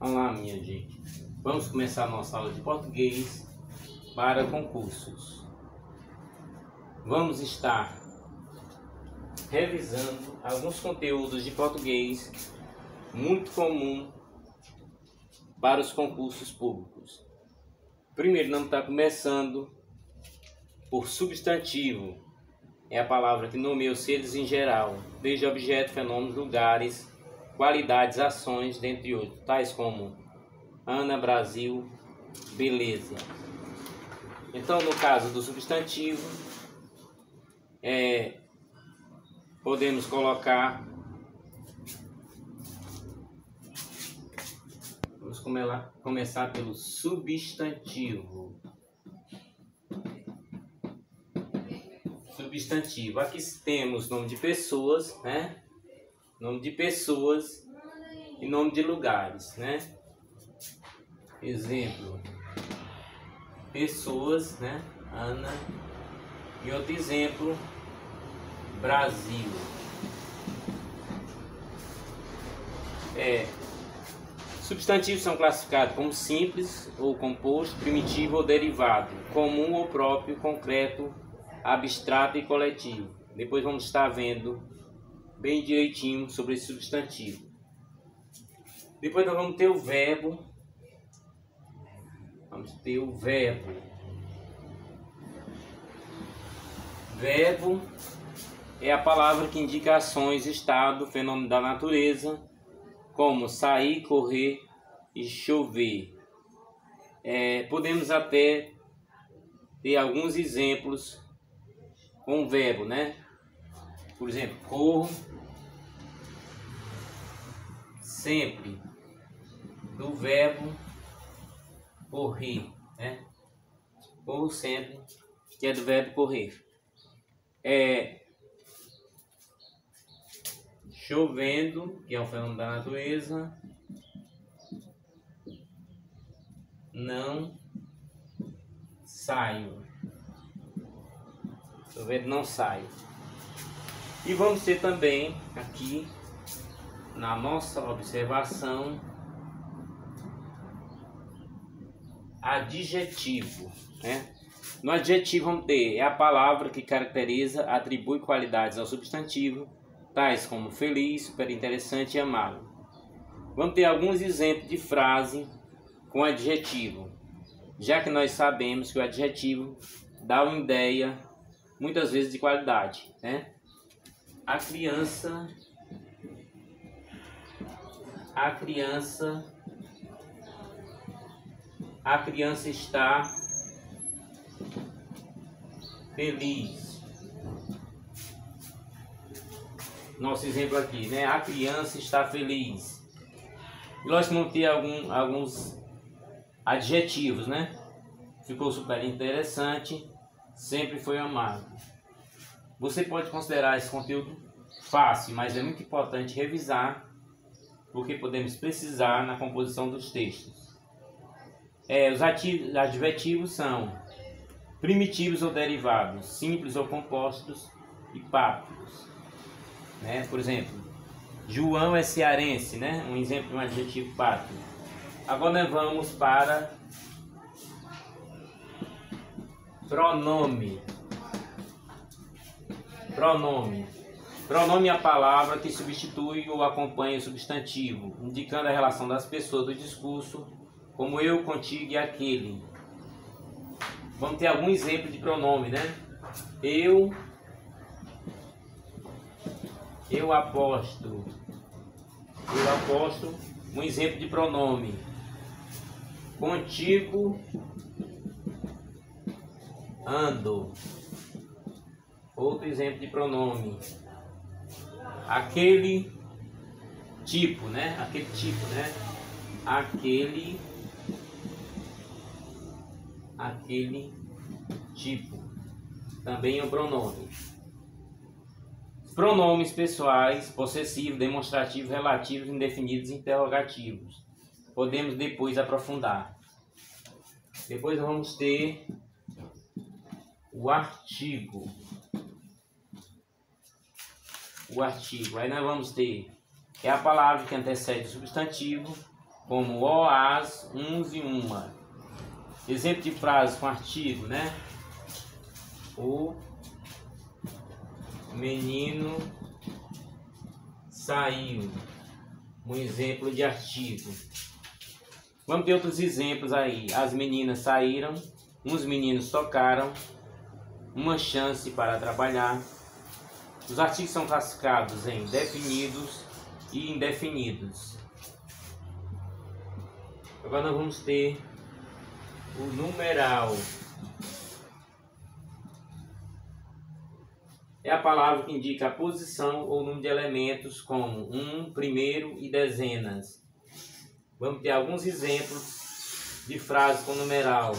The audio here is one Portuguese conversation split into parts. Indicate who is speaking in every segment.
Speaker 1: Olá, minha gente. Vamos começar a nossa aula de português para concursos. Vamos estar revisando alguns conteúdos de português muito comum para os concursos públicos. Primeiro, nós estamos começando por substantivo. É a palavra que nomeia os seres em geral, desde objetos, fenômenos, lugares, qualidades, ações, dentre outros, tais como Ana, Brasil, beleza. Então, no caso do substantivo, podemos colocar, vamos começar pelo substantivo. Substantivo, aqui temos nome de pessoas, né? Nome de pessoas e nome de lugares, né? Exemplo, pessoas, né? Ana. E outro exemplo, Brasil. Substantivos são classificados como simples ou composto, primitivo ou derivado, comum ou próprio, concreto, abstrato e coletivo. Depois vamos estar vendo bem direitinho sobre esse substantivo. Depois nós vamos ter o verbo. Verbo é a palavra que indica ações, estado, fenômeno da natureza, como sair, correr e chover. Podemos até ter alguns exemplos com o verbo, né? Por exemplo, corro sempre, do verbo correr, né? Corro sempre, que é do verbo correr. Chovendo, que é um fenômeno da natureza, não saio. Chovendo, não saio. E vamos ter também aqui na nossa observação adjetivo, né? No adjetivo vamos ter a palavra que caracteriza, atribui qualidades ao substantivo, tais como feliz, super interessante e amável. Vamos ter alguns exemplos de frase com adjetivo, já que nós sabemos que o adjetivo dá uma ideia muitas vezes de qualidade, né? A criança está feliz. Nosso exemplo aqui, né? A criança está feliz. E nós vamos ter alguns adjetivos, né? Ficou super interessante, sempre foi amável. Você pode considerar esse conteúdo fácil, mas é muito importante revisar, porque podemos precisar na composição dos textos. Os adjetivos são primitivos ou derivados, simples ou compostos e páprios, né? Por exemplo, João é cearense, né? Um exemplo de um adjetivo pátrio. Agora nós vamos para pronome. Pronome é a palavra que substitui ou acompanha o substantivo, indicando a relação das pessoas do discurso, como eu, contigo e aquele. Vamos ter algum exemplo de pronome, né? Eu aposto. Um exemplo de pronome. Contigo ando. Outro exemplo de pronome. Aquele tipo, né? Aquele tipo. Também é um pronome. Pronomes pessoais, possessivos, demonstrativos, relativos, indefinidos e interrogativos. Podemos depois aprofundar. Depois vamos ter o artigo. Aí nós vamos ter a palavra que antecede o substantivo, como ó, as, uns e uma. Exemplo de frase com artigo, né? O menino saiu. Um exemplo de artigo. Vamos ter outros exemplos aí. As meninas saíram. Uns meninos tocaram. Uma chance para trabalhar. Os artigos são classificados em definidos e indefinidos. Agora nós vamos ter o numeral. É a palavra que indica a posição ou número de elementos, como primeiro e dezenas. Vamos ter alguns exemplos de frases com numeral.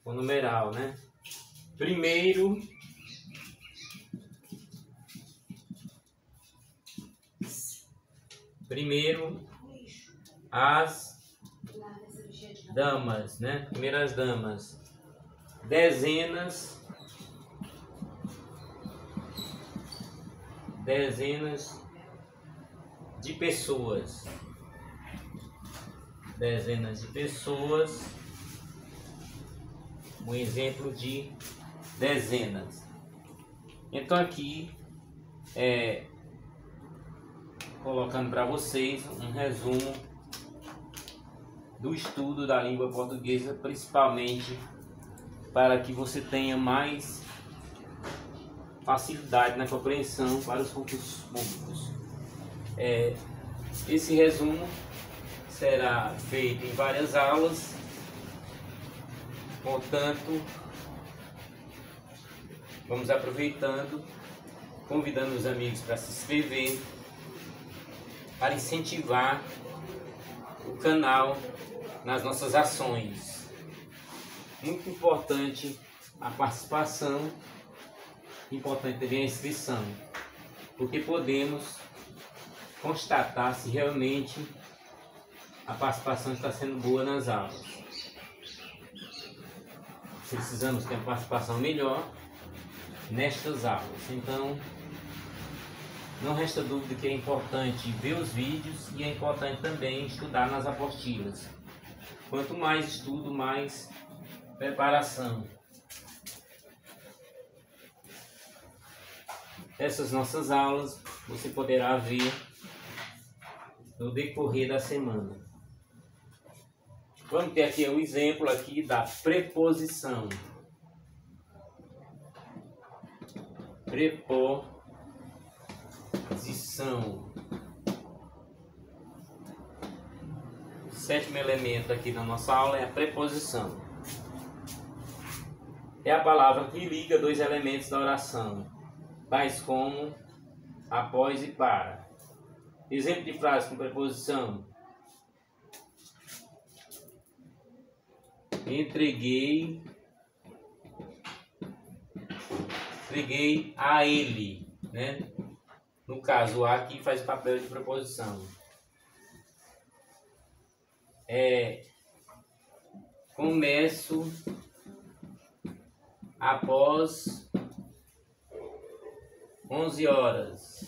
Speaker 1: Com numeral, né? Primeiro, as damas, né? Primeiras damas. Dezenas de pessoas. Dezenas de pessoas. Um exemplo de dezenas. Então aqui colocando para vocês um resumo do estudo da língua portuguesa, principalmente para que você tenha mais facilidade na compreensão para os concursos públicos. Esse resumo será feito em várias aulas, portanto, vamos aproveitando, convidando os amigos para se inscrever, para incentivar o canal nas nossas ações. Muito importante a participação, importante também a inscrição, porque podemos constatar se realmente a participação está sendo boa nas aulas. Precisamos ter uma participação melhor nestas aulas. Então, não resta dúvida que é importante ver os vídeos e é importante também estudar nas apostilas. Quanto mais estudo, mais preparação. Essas nossas aulas você poderá ver no decorrer da semana. Vamos ter aqui o exemplo aqui da preposição. Preposição. O sétimo elemento aqui na nossa aula é a preposição. É a palavra que liga dois elementos da oração, tais como após e para. Exemplo de frase com preposição: entreguei a ele, né? No caso, o a aqui faz o papel de preposição. Começo após 11 horas.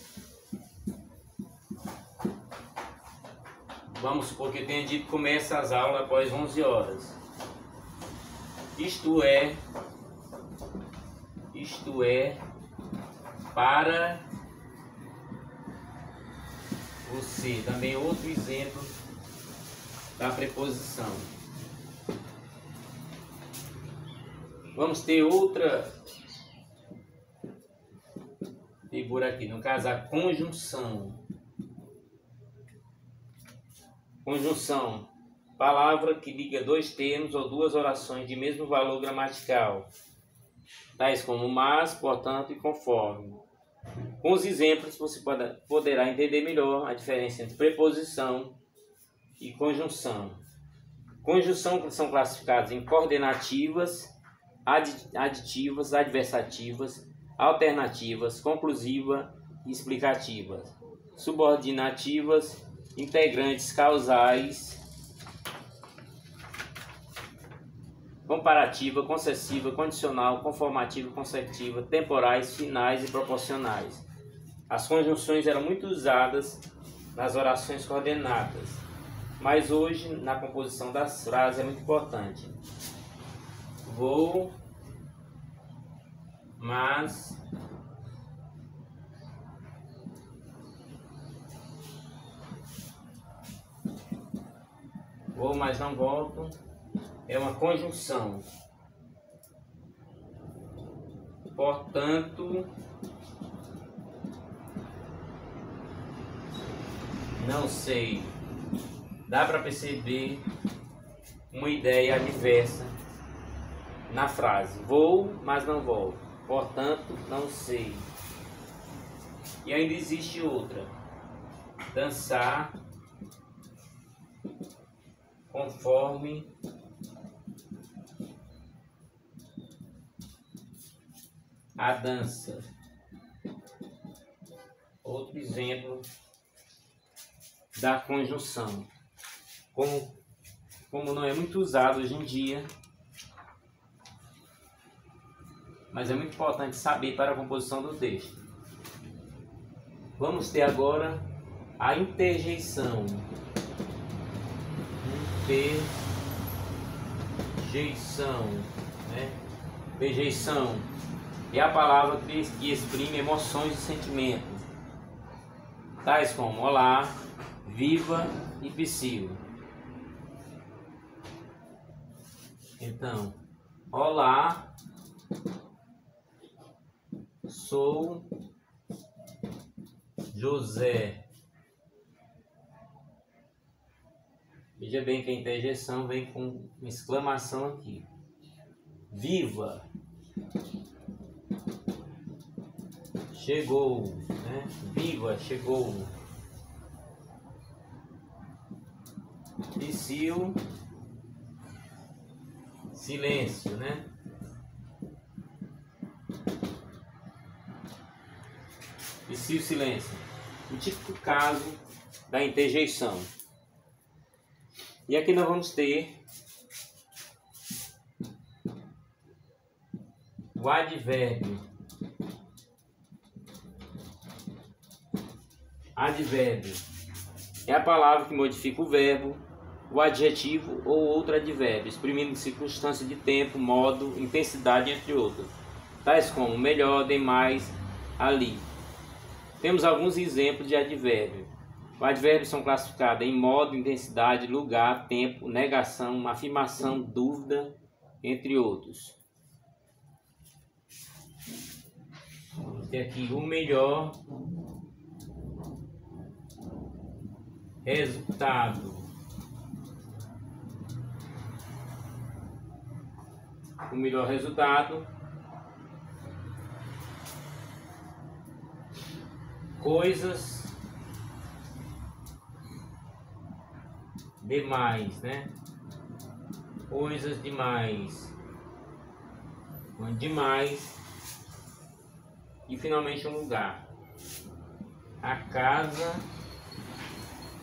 Speaker 1: Vamos supor que eu tenha dito que começa as aulas após 11 horas. Isto é para você. Também outro exemplo da preposição. Vamos ter outra figura aqui, no caso a conjunção. Conjunção, palavra que liga dois termos ou duas orações de mesmo valor gramatical, tais como mas, portanto e conforme. Com os exemplos você poderá entender melhor a diferença entre preposição e conjunção. Conjunção são classificadas em coordenativas, aditivas, adversativas, alternativas, conclusiva e explicativas, subordinativas, integrantes causais, comparativa, concessiva, condicional, conformativa, consecutiva, temporais, finais e proporcionais. as conjunções eram muito usadas nas orações coordenadas, mas hoje na composição das frases é muito importante. Vou, mas, vou, mas não volto, é uma conjunção. Portanto, não sei. Dá para perceber uma ideia adversa na frase. Vou, mas não volto. Portanto, não sei. E ainda existe outra. Dançar conforme a dança. Outro exemplo da conjunção. Como não é muito usado hoje em dia, mas é muito importante saber para a composição do texto. Vamos ter agora a interjeição. Interjeição, né? Interjeição é a palavra que exprime emoções e sentimentos, tais como olá, viva e psiu. Então, olá, sou José. Veja bem que a interjeição vem com uma exclamação aqui. Viva. Chegou, né? Viva, chegou. Psiu, silêncio, né? Psiu, silêncio. O típico caso da interjeição. E aqui nós vamos ter o advérbio. Advérbio é a palavra que modifica o verbo, o adjetivo ou outro advérbio, exprimindo circunstância de tempo, modo, intensidade, entre outros, tais como melhor, demais, ali. Temos alguns exemplos de advérbio. Os advérbios são classificados em modo, intensidade, lugar, tempo, negação, afirmação, dúvida, entre outros. Vamos ter aqui o melhor resultado. O melhor resultado. Coisas demais, né? Coisas demais. Demais. E finalmente um lugar. A casa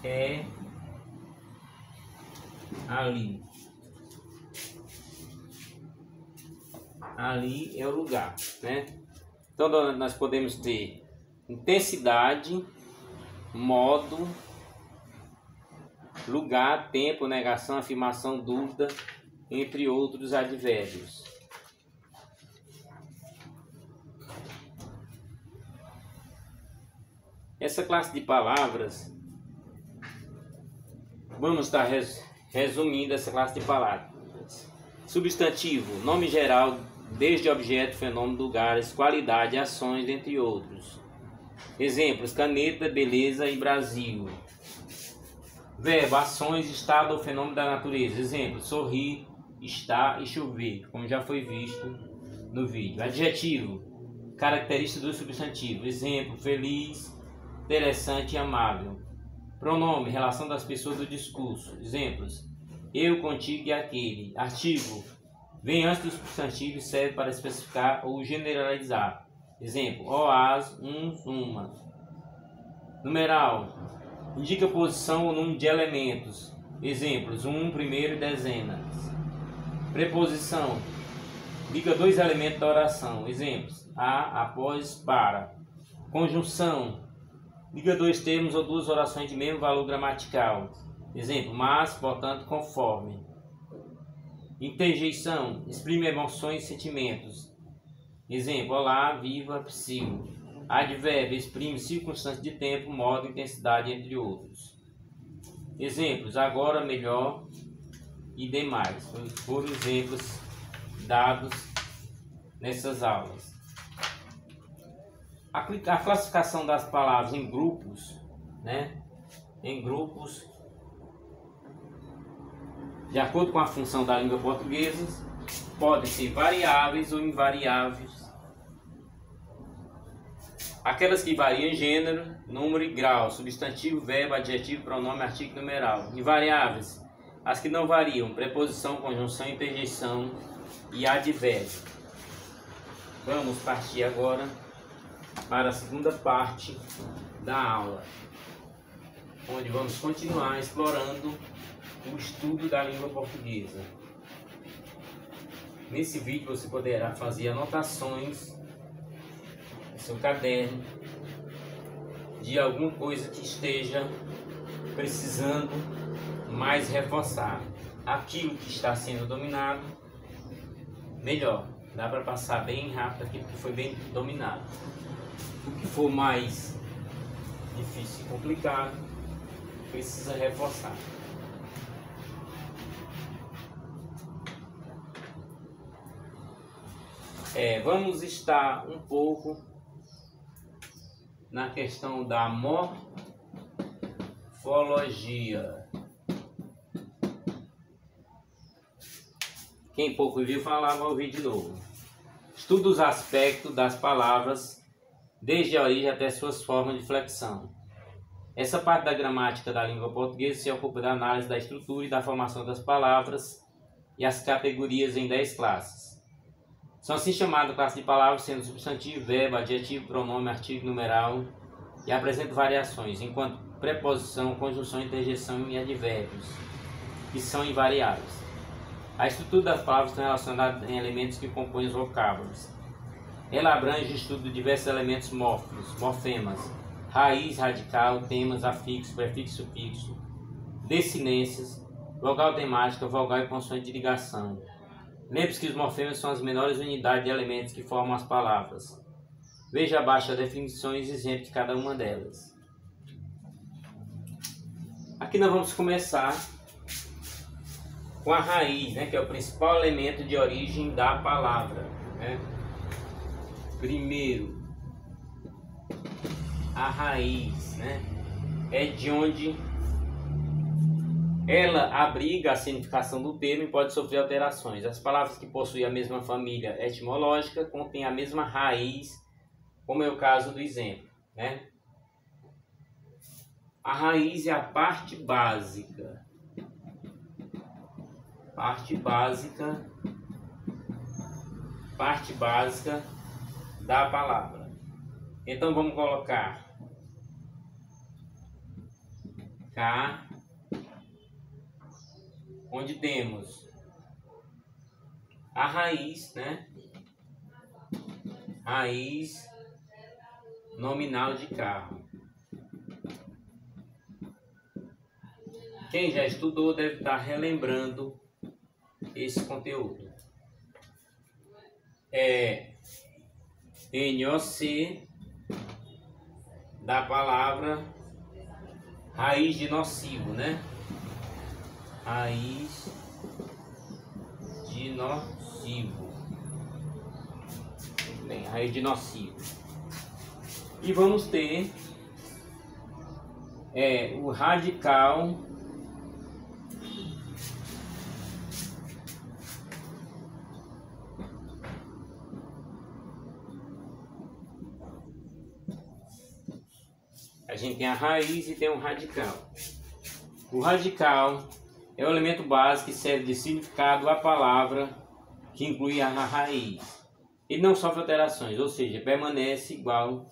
Speaker 1: é ali. Ali é o lugar, né? Então nós podemos ter intensidade, modo, lugar, tempo, negação, afirmação, dúvida, entre outros advérbios. Essa classe de palavras, vamos estar resumindo essa classe de palavras. Substantivo, nome geral, desde objeto, fenômeno, lugares, qualidade, ações, entre outros. Exemplos: caneta, beleza e Brasil. Verbo, ações, estado ou fenômeno da natureza. Exemplo: sorrir, estar e chover, como já foi visto no vídeo. Adjetivo, característica do substantivo. Exemplo: feliz, interessante e amável. Pronome, relação das pessoas do discurso. Exemplos: eu, contigo e aquele. Artigo, vem antes do substantivo e serve para especificar ou generalizar. Exemplo: as, uns, uma. Numeral, indica posição ou número de elementos. Exemplos: primeiro e dezenas. Preposição, indica dois elementos da oração. Exemplos: a, após, para. Conjunção. Liga dois termos ou duas orações de mesmo valor gramatical. Exemplo, mas, portanto, conforme. Interjeição. Exprime emoções e sentimentos. Exemplo, olá, viva, psico. Advérbio. Exprime circunstância de tempo, modo, intensidade, entre outros. Exemplos, agora, melhor e demais. Foram exemplos dados nessas aulas. A classificação das palavras em grupos, né? Em grupos, de acordo com a função da língua portuguesa, podem ser variáveis ou invariáveis. Aquelas que variam em gênero, número e grau, substantivo, verbo, adjetivo, pronome, artigo, numeral. Invariáveis, as que não variam, preposição, conjunção, interjeição e advérbio. Vamos partir agora para a segunda parte da aula, onde vamos continuar explorando o estudo da língua portuguesa. Nesse vídeo você poderá fazer anotações no seu caderno de alguma coisa que esteja precisando mais reforçar. Aquilo que está sendo dominado, melhor. Dá para passar bem rápido aquilo que foi bem dominado. O que for mais difícil e complicado, precisa reforçar. Vamos estar um pouco na questão da morfologia. Quem pouco viu falar, vai ouvir de novo. Estuda os aspectos das palavras, desde a origem até suas formas de flexão. Essa parte da gramática da língua portuguesa se ocupa da análise da estrutura e da formação das palavras e as categorias em 10 classes. São assim chamadas classes de palavras, sendo substantivo, verbo, adjetivo, pronome, artigo, numeral, e apresentam variações, enquanto preposição, conjunção, interjeição e advérbios, que são invariáveis. A estrutura das palavras está relacionada em elementos que compõem os vocábulos. Ela abrange o estudo de diversos elementos mórficos, morfemas, raiz, radical, temas, afixo, prefixo, fixo, desinências, vogal temática, vogal e consoante de ligação. Lembre-se que os morfemas são as menores unidades de elementos que formam as palavras. Veja abaixo as definições e exemplos de cada uma delas. Aqui nós vamos começar com a raiz, né, que é o principal elemento de origem da palavra, né? Primeiro, a raiz, né, é de onde ela abriga a significação do termo e pode sofrer alterações. As palavras que possuem a mesma família etimológica contêm a mesma raiz, como é o caso do exemplo, né? A raiz é a parte básica. Parte básica da palavra. Então vamos colocar K, onde temos a raiz, né? Raiz nominal de carro. Quem já estudou deve estar relembrando esse conteúdo. É NOC da palavra raiz de nocivo, né? Raiz de nocivo. Muito bem, raiz de nocivo. E vamos ter o radical a gente tem a raiz e tem um radical. O radical é o elemento básico que serve de significado à palavra que inclui a raiz. Ele não sofre alterações, ou seja, permanece igual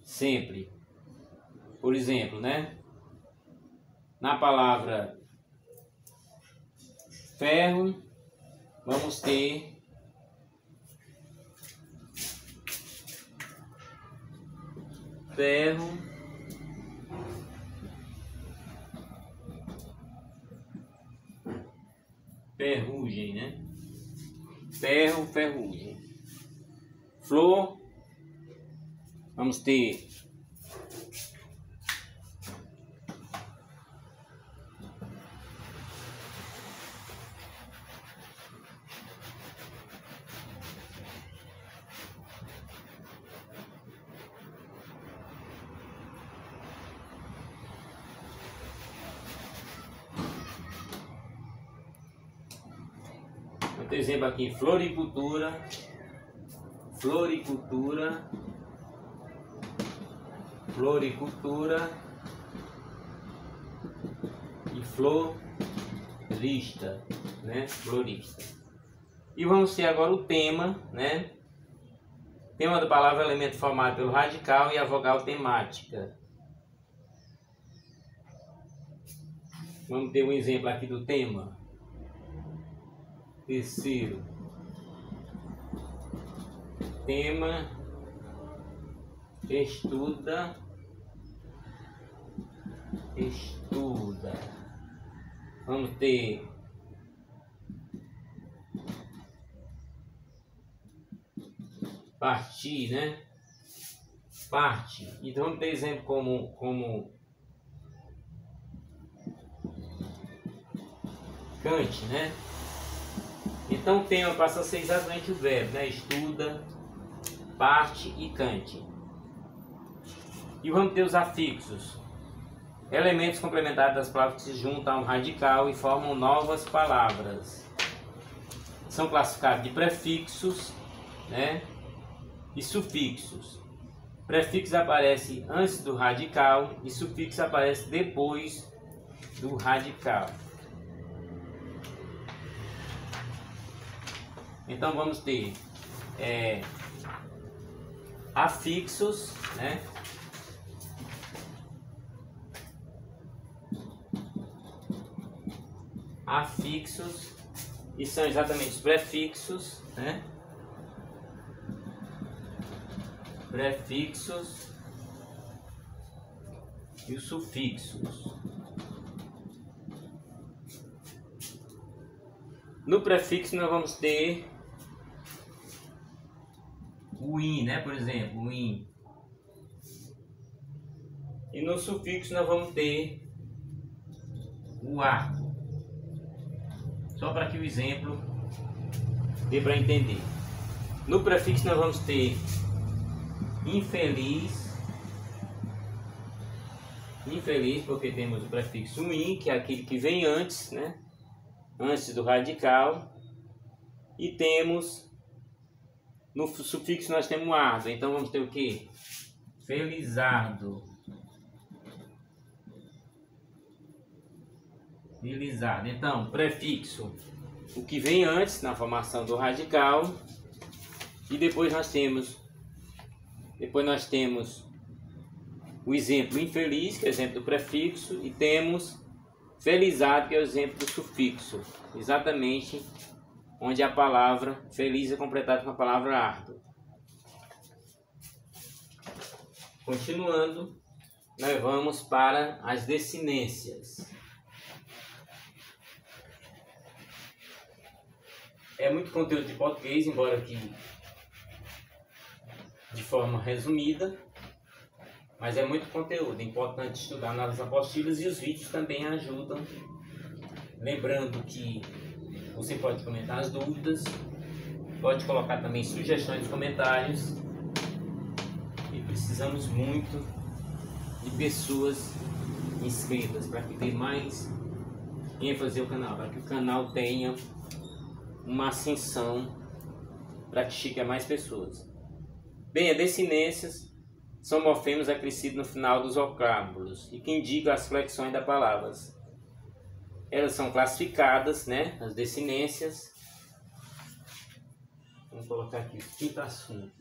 Speaker 1: sempre. Por exemplo, né? Na palavra ferro, vamos ter ferro, ferrugem, né? Ferro, ferrugem. Flor, vamos ter outro exemplo aqui, floricultura, floricultura, floricultura e florista, né? Florista. E vamos ter agora o tema, né? Tema da palavra elemento formado pelo radical e a vogal temática. Vamos ter um exemplo aqui do tema. Terceiro. Tema estuda. Vamos ter partir, né? Parte. Então vamos ter exemplo como cante, né? Então o tema passa a ser exatamente o verbo, né? Estuda, parte e cante. E vamos ter os afixos. Elementos complementares das palavras que se juntam a um radical e formam novas palavras. São classificados de prefixos, né? E sufixos. Prefixo aparece antes do radical e sufixo aparece depois do radical. Então vamos ter afixos, né? Afixos, e são exatamente os prefixos, né? Prefixos e os sufixos. No prefixo nós vamos ter o in, né? Por exemplo, o in. E no sufixo nós vamos ter o ar. Só para que o exemplo dê para entender. No prefixo nós vamos ter infeliz. Infeliz porque temos o prefixo in, que é aquele que vem antes, né? Antes do radical. E temos no sufixo nós temos ardo. Então vamos ter o que? Felizardo. Felizardo. Então, prefixo, o que vem antes na formação do radical. E depois nós temos o exemplo infeliz, que é o exemplo do prefixo, e temos felizardo, que é o exemplo do sufixo. Exatamente onde a palavra feliz é completada com a palavra árduo. Continuando, nós vamos para as desinências. É muito conteúdo de português, embora aqui de forma resumida, mas é muito conteúdo. É importante estudar nas apostilas e os vídeos também ajudam. Lembrando que você pode comentar as dúvidas, pode colocar também sugestões nos comentários. E precisamos muito de pessoas inscritas para que dê mais ênfase ao canal, para que o canal tenha uma ascensão, para que chegue a mais pessoas. Bem, as desinências são morfemas acrescidos no final dos vocábulos e que indicam as flexões das palavras. Elas são classificadas, né? As desinências. Vamos colocar aqui o quinto assunto.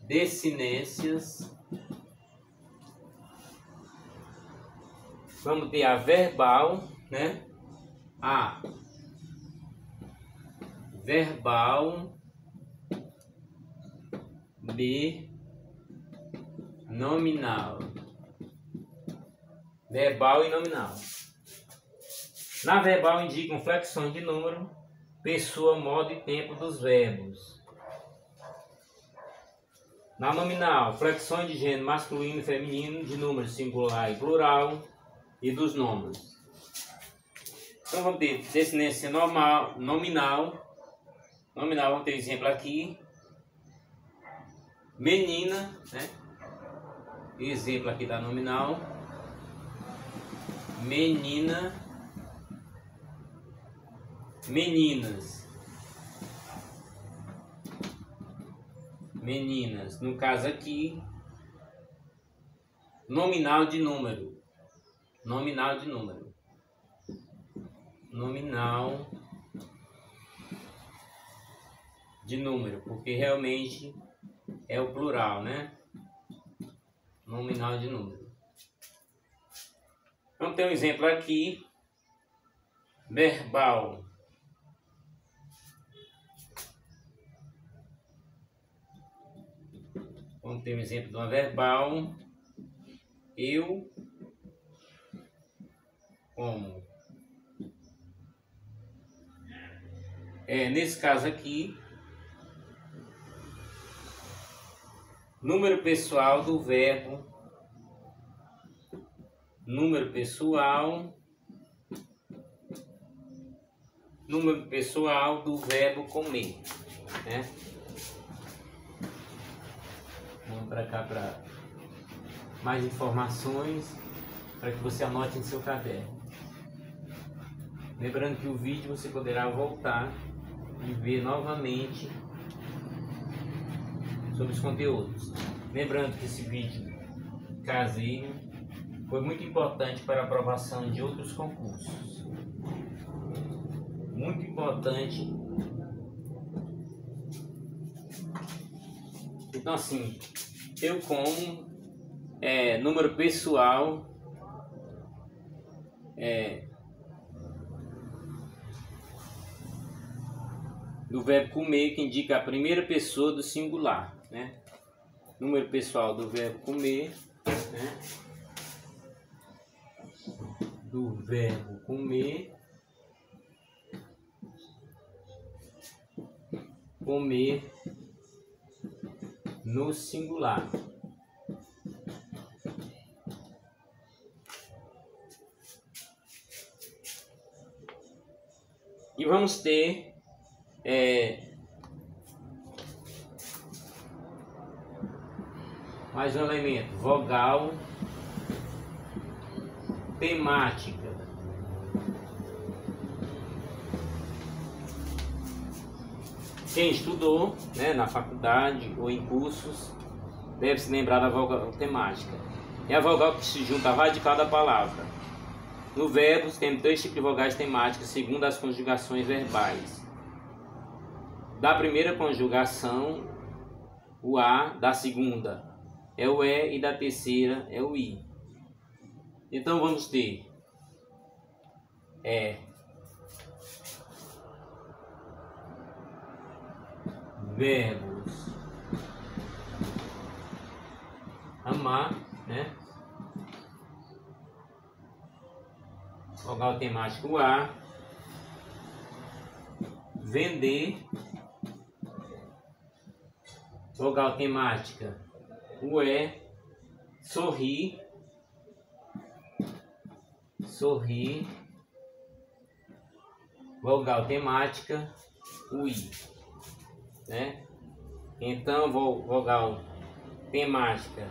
Speaker 1: Desinências. Vamos ter a verbal, né? A verbal, Binominal. Verbal e nominal. Na verbal indicam flexões de número, pessoa, modo e tempo dos verbos. Na nominal, flexões de gênero masculino e feminino, de número singular e plural e dos nomes. Então vamos ter descendência nominal. Nominal, vamos ter exemplo aqui. Menina, né? Exemplo aqui da nominal. Menina. Meninas. Meninas. No caso aqui, nominal de número. Nominal de número. Nominal de número, porque realmente é o plural, né? Nominal de número. Vamos ter um exemplo aqui. Verbal. Vamos ter um exemplo de uma verbal. Eu como. Nesse caso aqui, número pessoal do verbo. Número pessoal do verbo comer, né? Vamos para cá para mais informações, para que você anote em seu caderno. Lembrando que o vídeo você poderá voltar e ver novamente sobre os conteúdos. Lembrando que esse vídeo caseiro foi muito importante para a aprovação de outros concursos. Muito importante. Então assim, eu como número pessoal do verbo comer, que indica a primeira pessoa do singular, né? Número pessoal do verbo comer, né? Do verbo comer. Comer no singular. E vamos ter mais um elemento, vogal temática. Quem estudou, né, na faculdade ou em cursos deve se lembrar da vogal temática. É a vogal que se junta à radical da palavra. No verbo temos dois tipos de vogais temáticas segundo as conjugações verbais. Da primeira conjugação, o A, da segunda é o E e da terceira é o I. Então vamos ter verbos amar, né? Vogal temático A. Vender. Vogal temática o E. Sorrir. Sorrir. Vogal temática o I, né? Então vogal temática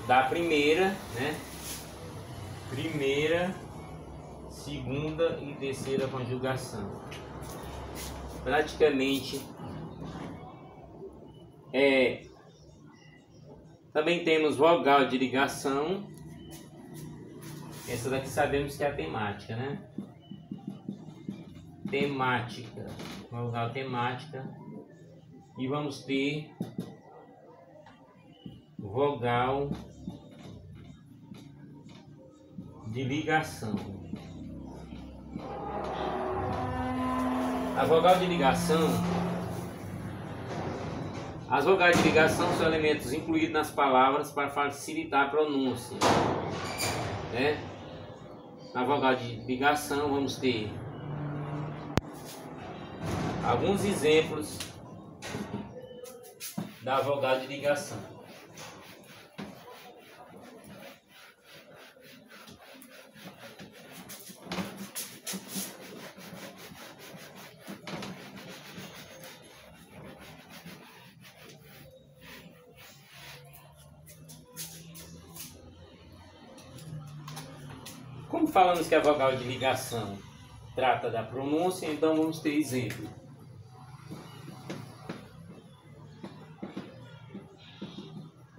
Speaker 1: da primeira, né? Primeira, segunda e terceira conjugação. Praticamente também temos vogal de ligação. Essa daqui sabemos que é a temática, né? Temática, vogal temática. E vamos ter vogal de ligação. A vogal de ligação As vogais de ligação são elementos incluídos nas palavras para facilitar a pronúncia, né? Na vogal de ligação vamos ter alguns exemplos da vogal de ligação. Como falamos que a vogal de ligação trata da pronúncia, então vamos ter exemplo.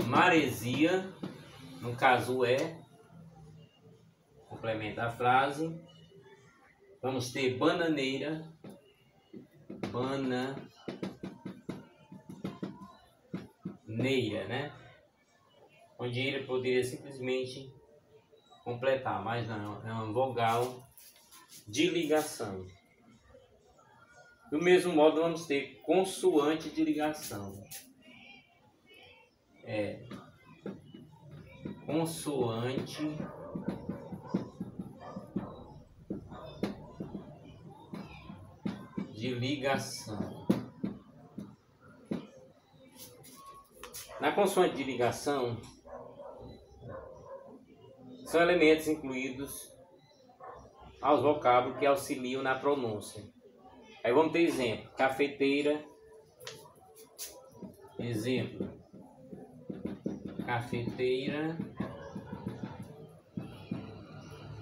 Speaker 1: Maresia, no caso complementa a frase. Vamos ter bananeira, né? Onde ele poderia simplesmente completar, mas não, é uma vogal de ligação. Do mesmo modo, vamos ter consoante de ligação. Consoante de ligação. Na consoante de ligação, são elementos incluídos aos vocábulos que auxiliam na pronúncia. Aí vamos ter exemplo. Cafeteira. Exemplo. Cafeteira.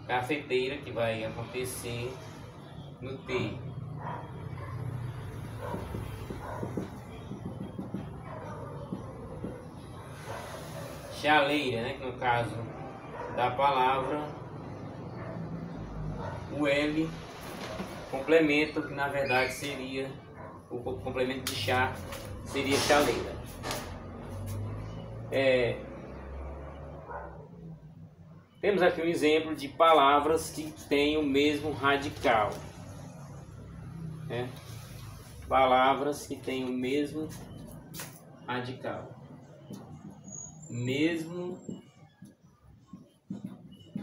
Speaker 1: Cafeteira, que vai acontecer no T. Chaleira, né? Que no caso da palavra, o L complemento, que na verdade seria o complemento de chá, seria chaleira. Temos aqui um exemplo de palavras que têm o mesmo radical, né? Palavras que têm o mesmo radical. Mesmo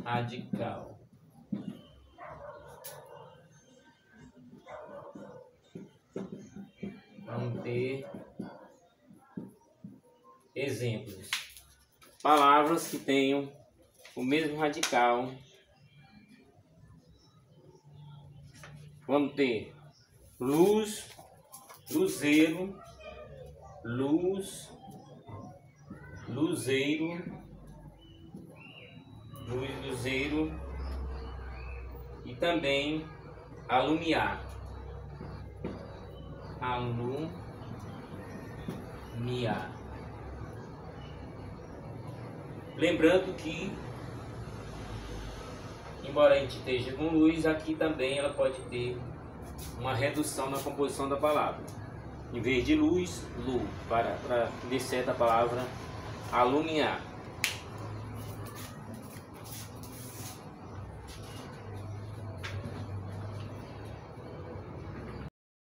Speaker 1: radical. Vamos ter exemplos. Palavras que tenham o mesmo radical. Vamos ter luz, luzeiro, luz, luzeiro, luz, luzeiro e também alumiar. Alumiar. Lembrando que, embora a gente esteja com luz, aqui também ela pode ter uma redução na composição da palavra. Em vez de luz, lu, para descer da palavra alumiar.